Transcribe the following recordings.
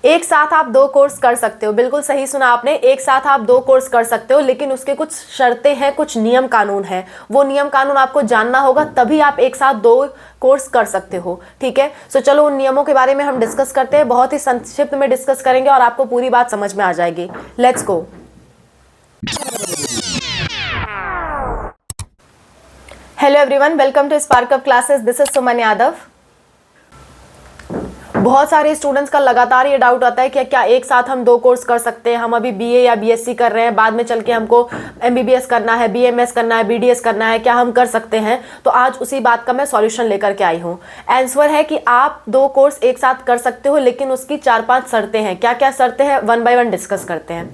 एक साथ आप 2 कोर्स कर सकते हो, बिल्कुल सही सुना आपने, एक साथ आप 2 कोर्स कर सकते हो, लेकिन उसके कुछ शर्तें हैं, कुछ नियम कानून है, वो नियम कानून आपको जानना होगा, तभी आप एक साथ 2 कोर्स कर सकते हो। ठीक है, सो चलो उन नियमों के बारे में हम डिस्कस करते हैं, बहुत ही संक्षिप्त में डिस्कस करेंगे और आपको पूरी बात समझ में आ जाएगी। Let's go. Hello everyone, welcome to spark up classes, this is Suman Yadav. बहुत सारे स्टूडेंट्स का लगातार ये डाउट आता है कि क्या एक साथ हम 2 कोर्स कर सकते हैं, हम अभी बीए या बीएससी कर रहे हैं, बाद में चल के हमको एमबीबीएस करना है, बीएमएस करना है, बीडीएस करना है, क्या हम कर सकते हैं? तो आज उसी बात का मैं सॉल्यूशन लेकर के आई हूँ। आंसर है कि आप 2 कोर्स एक साथ कर सकते हो, लेकिन उसकी 4-5 शर्तें हैं। क्या क्या शर्तें हैं, 1 बाय 1 डिस्कस करते हैं।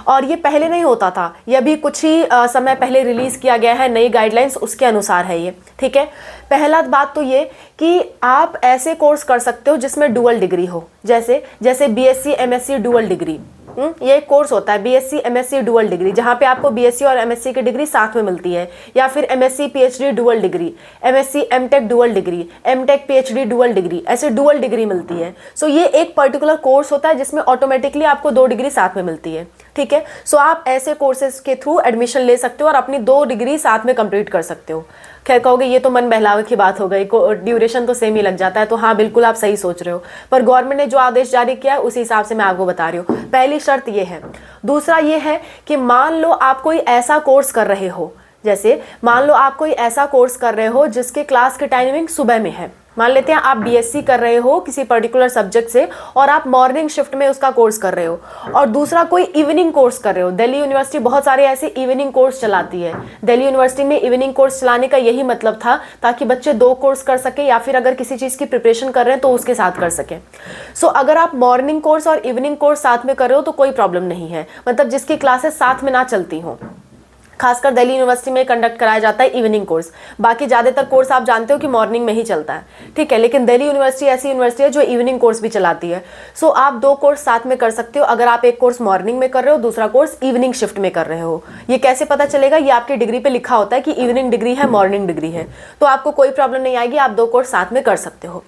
और ये पहले नहीं होता था, ये अभी कुछ ही समय पहले रिलीज किया गया है, नई गाइडलाइंस उसके अनुसार है ये। ठीक है, पहला बात तो ये कि आप ऐसे कोर्स कर सकते हो जिसमें डुअल डिग्री हो, जैसे बीएससी एमएससी डुअल डिग्री। ये एक कोर्स होता है बीएससी एमएससी डुअल डिग्री, जहाँ पे आपको बीएससी और एमएससी की डिग्री साथ में मिलती है, या फिर MSc PhD dual degree, MSc MTech dual degree, MTech PhD dual degree, ऐसे डुअल डिग्री मिलती है। सो ये एक पर्टिकुलर कोर्स होता है जिसमें ऑटोमेटिकली आपको 2 डिग्री साथ में मिलती है। ठीक है, सो आप ऐसे कोर्सेज के थ्रू एडमिशन ले सकते हो और अपनी 2 डिग्री साथ में कंप्लीट कर सकते हो। खैर कहोगे ये तो मन बहलावे की बात हो गई, ड्यूरेशन तो सेम ही लग जाता है, तो हाँ बिल्कुल आप सही सोच रहे हो, पर गवर्नमेंट ने जो आदेश जारी किया है उसी हिसाब से मैं आपको बता रही हूँ। पहली शर्त ये है। दूसरा ये है कि मान लो आप कोई ऐसा कोर्स कर रहे हो, जैसे मान लो आप कोई ऐसा कोर्स कर रहे हो जिसके क्लास की टाइमिंग सुबह में है। मान लेते हैं आप बीएससी कर रहे हो किसी पर्टिकुलर सब्जेक्ट से और आप मॉर्निंग शिफ्ट में उसका कोर्स कर रहे हो, और दूसरा कोई इवनिंग कोर्स कर रहे हो। दिल्ली यूनिवर्सिटी बहुत सारे ऐसे इवनिंग कोर्स चलाती है। दिल्ली यूनिवर्सिटी में इवनिंग कोर्स चलाने का यही मतलब था ताकि बच्चे 2 कोर्स कर सके, या फिर अगर किसी चीज़ की प्रिपरेशन कर रहे हैं तो उसके साथ कर सकें। सो अगर आप मॉर्निंग कोर्स और इवनिंग कोर्स साथ में कर रहे हो तो कोई प्रॉब्लम नहीं है, मतलब जिसकी क्लासेस साथ में ना चलती हों। खासकर दिल्ली यूनिवर्सिटी में कंडक्ट कराया जाता है इवनिंग कोर्स, बाकी ज़्यादातर कोर्स आप जानते हो कि मॉर्निंग में ही चलता है। ठीक है, लेकिन दिल्ली यूनिवर्सिटी ऐसी यूनिवर्सिटी है जो इवनिंग कोर्स भी चलाती है। सो आप 2 कोर्स साथ में कर सकते हो, अगर आप एक कोर्स मॉर्निंग में कर रहे हो, दूसरा कोर्स इवनिंग शिफ्ट में कर रहे हो। ये कैसे पता चलेगा? ये आपकी डिग्री पे लिखा होता है कि इवनिंग डिग्री है, मॉर्निंग डिग्री है, तो आपको कोई प्रॉब्लम नहीं आएगी, आप 2 कोर्स साथ में कर सकते हो।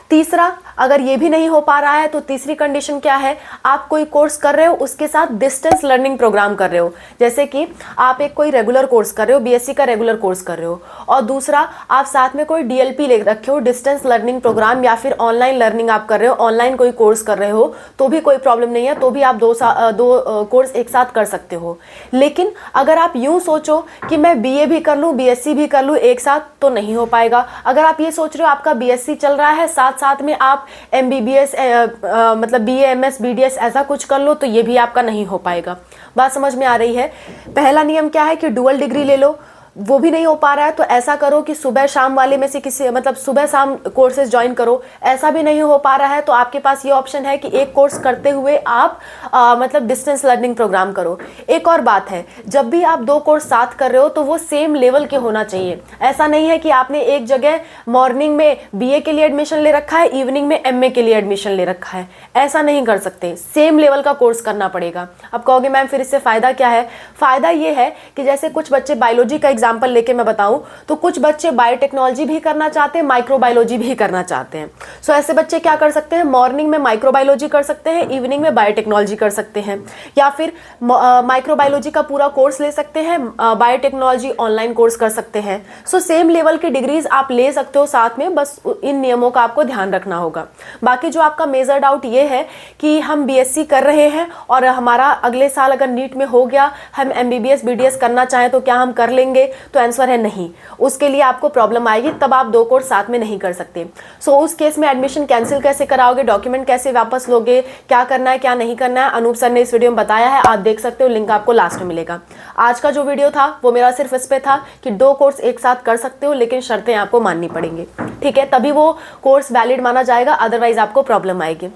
तीसरा, अगर ये भी नहीं हो पा रहा है तो तीसरी कंडीशन क्या है, आप कोई कोर्स कर रहे हो उसके साथ डिस्टेंस लर्निंग प्रोग्राम कर रहे हो, जैसे कि आप एक कोई रेगुलर कोर्स कर रहे हो, बीएससी का रेगुलर कोर्स कर रहे हो, और दूसरा आप साथ में कोई डीएलपी ले रखे हो, डिस्टेंस लर्निंग प्रोग्राम, या फिर ऑनलाइन लर्निंग आप कर रहे हो, ऑनलाइन कोई कोर्स कर रहे हो, तो भी कोई प्रॉब्लम नहीं है, तो भी आप 2 कोर्स एक साथ कर सकते हो। लेकिन अगर आप यूं सोचो कि मैं बीए भी कर लूँ बीएससी भी कर लूँ एक साथ, तो नहीं हो पाएगा। अगर आप ये सोच रहे हो आपका बीएससी चल रहा है, साथ साथ में आप एमबीबीएस मतलब बीएमएस बीडीएस ऐसा कुछ कर लो, तो ये भी आपका नहीं हो पाएगा। बात समझ में आ रही है? पहला नियम क्या है कि डुअल डिग्री ले लो, वो भी नहीं हो पा रहा है तो ऐसा करो कि सुबह शाम वाले में से किसी, मतलब सुबह शाम कोर्सेज ज्वाइन करो। ऐसा भी नहीं हो पा रहा है तो आपके पास ये ऑप्शन है कि एक कोर्स करते हुए आप मतलब डिस्टेंस लर्निंग प्रोग्राम करो। एक और बात है, जब भी आप 2 कोर्स साथ कर रहे हो तो वो सेम लेवल के होना चाहिए। ऐसा नहीं है कि आपने एक जगह मॉर्निंग में बीए के लिए एडमिशन ले रखा है, इवनिंग में एमए के लिए एडमिशन ले रखा है, ऐसा नहीं कर सकते, सेम लेवल का कोर्स करना पड़ेगा। अब कहोगे मैम फिर इससे फ़ायदा क्या है? फ़ायदा ये है कि जैसे कुछ बच्चे बायोलॉजी का एग्जाम्पल लेके मैं बताऊं तो कुछ बच्चे बायोटेक्नोलॉजी भी करना चाहते हैं, माइक्रोबायोलॉजी भी करना चाहते हैं। सो ऐसे बच्चे क्या कर सकते हैं, मॉर्निंग में माइक्रोबायोलॉजी कर सकते हैं, इवनिंग में बायोटेक्नोलॉजी कर सकते हैं, या फिर माइक्रोबायोलॉजी का पूरा कोर्स ले सकते हैं, बायोटेक्नोलॉजी ऑनलाइन कोर्स कर सकते हैं। सो सेम लेवल की डिग्रीज आप ले सकते हो साथ में, बस इन नियमों का आपको ध्यान रखना होगा। बाकी जो आपका मेजर डाउट ये है कि हम बीएससी कर रहे हैं और हमारा अगले साल अगर नीट में हो गया, हम एमबीबीएस बीडीएस करना चाहें तो क्या हम कर लेंगे? तो आंसर है नहीं, उसके लिए आपको प्रॉब्लम आएगी, तब आप 2 कोर्स साथ में नहीं कर सकते। सो उस केस में एडमिशन कैंसिल कैसे कराओगे, डॉक्यूमेंट कैसे वापस लोगे, क्या करना है क्या नहीं करना है, अनूप सर ने इस वीडियो में बताया है, आप देख सकते हो, लिंक आपको लास्ट में मिलेगा। आज का जो वीडियो था वो मेरा सिर्फ इस पे था कि 2 कोर्स एक साथ कर सकते हो, लेकिन शर्तें आपको माननी पड़ेंगी। ठीक है, तभी वो कोर्स वैलिड माना जाएगा, अदरवाइज आपको प्रॉब्लम आएगी।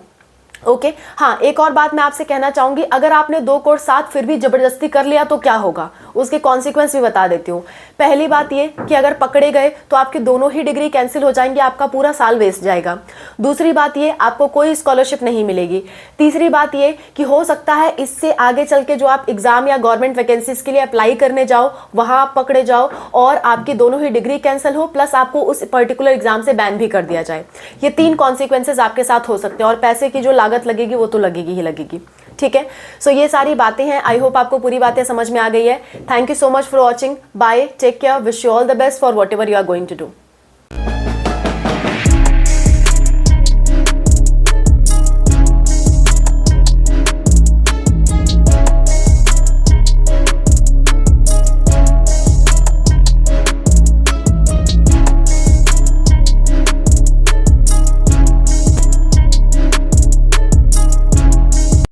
ओके हाँ, एक और बात मैं आपसे कहना चाहूंगी, अगर आपने 2 कोर्स साथ फिर भी जबरदस्ती कर लिया तो क्या होगा, उसके कॉन्सिक्वेंस भी बता देती हूँ। पहली बात ये कि अगर पकड़े गए तो आपकी दोनों ही डिग्री कैंसिल हो जाएंगी, आपका पूरा साल वेस्ट जाएगा। दूसरी बात ये, आपको कोई स्कॉलरशिप नहीं मिलेगी। तीसरी बात ये कि हो सकता है इससे आगे चल के जो आप एग्जाम या गवर्नमेंट वैकेंसीज के लिए अप्लाई करने जाओ, वहां आप पकड़े जाओ और आपकी दोनों ही डिग्री कैंसिल हो, प्लस आपको उस पर्टिकुलर एग्जाम से बैन भी कर दिया जाए। ये 3 कॉन्सिक्वेंसेज आपके साथ हो सकते हैं और पैसे की जो लागत लगेगी वो तो लगेगी ही लगेगी, ठीक है। सो ये सारी बातें हैं, आई होप आपको पूरी बातें समझ में आ गई है। Thank you so much for watching, bye, take care, wish you all the best for whatever you are going to do.